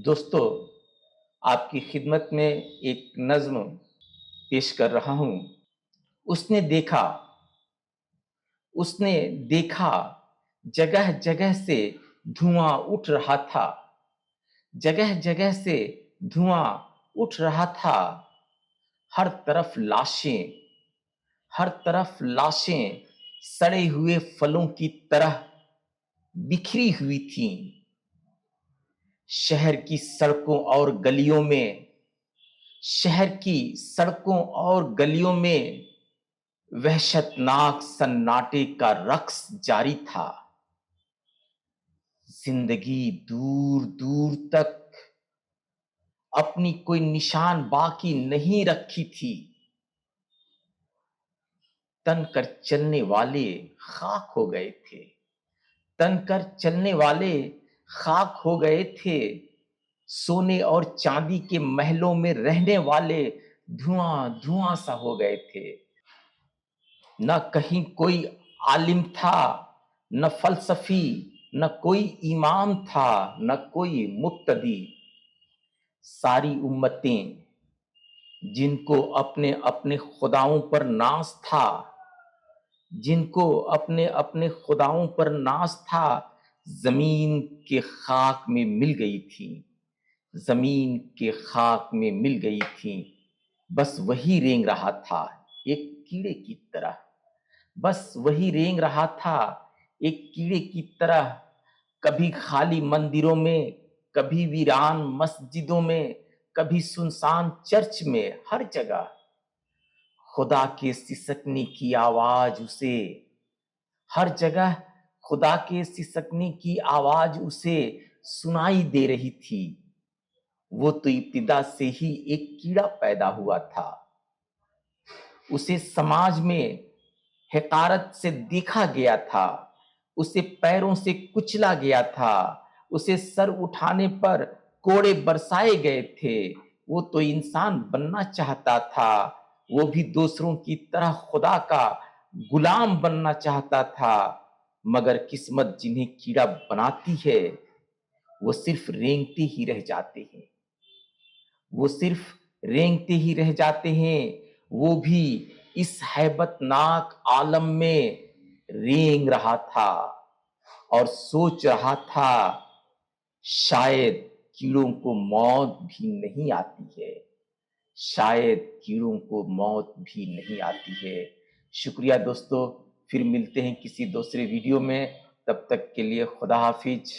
دوستو آپ کی خدمت میں ایک نظم پیش کر رہا ہوں۔ اس نے دیکھا اس نے دیکھا جگہ جگہ سے دھواں اٹھ رہا تھا، جگہ جگہ سے دھواں اٹھ رہا تھا، ہر طرف لاشیں، ہر طرف لاشیں سڑے ہوئے پھلوں کی طرح بکھری ہوئی تھیں۔ شہر کی سڑکوں اور گلیوں میں، شہر کی سڑکوں اور گلیوں میں وحشتناک سناٹے کا رقص جاری تھا۔ زندگی دور دور تک اپنی کوئی نشان باقی نہیں رکھی تھی۔ تن کر چلنے والے خاک ہو گئے تھے، تن کر چلنے والے خاک ہو گئے تھے، سونے اور چاندی کے محلوں میں رہنے والے دھواں دھواں سا ہو گئے تھے۔ نہ کہیں کوئی عالم تھا، نہ فلسفی، نہ کوئی امام تھا، نہ کوئی مقتدی۔ ساری امتیں جن کو اپنے اپنے خداؤں پر ناز تھا، جن کو اپنے اپنے خداؤں پر ناز تھا، زمین کے خاک میں مل گئی تھی، زمین کے خاک میں مل گئی تھی۔ بس وہی رینگ رہا تھا ایک کیڑے کی طرح، بس وہی رینگ رہا تھا ایک کیڑے کی طرح، کبھی خالی مندروں میں، کبھی ویران مسجدوں میں، کبھی سنسان چرچ میں، ہر جگہ خدا کے سسکنے کی آواز اسے، ہر جگہ خدا کے سسکنے کی آواز اسے سنائی دے رہی تھی۔ وہ تو ابتدا سے ہی ایک کیڑا پیدا ہوا تھا، اسے سماج میں حقارت سے دیکھا گیا تھا، اسے پیروں سے کچلا گیا تھا، اسے سر اٹھانے پر کوڑے برسائے گئے تھے۔ وہ تو انسان بننا چاہتا تھا، وہ بھی دوسروں کی طرح خدا کا غلام بننا چاہتا تھا، مگر قسمت جنہیں کیڑا بناتی ہے وہ صرف رینگتے ہی رہ جاتے ہیں، وہ صرف رینگتے ہی رہ جاتے ہیں، وہ بھی اس ہیبت ناک عالم میں رینگ رہا تھا اور سوچ رہا تھا شاید کیڑوں کو موت بھی نہیں آتی ہے، شاید کیڑوں کو موت بھی نہیں آتی ہے۔ شکریہ دوستو، پھر ملتے ہیں کسی دوسرے ویڈیو میں، تب تک کے لیے خدا حافظ۔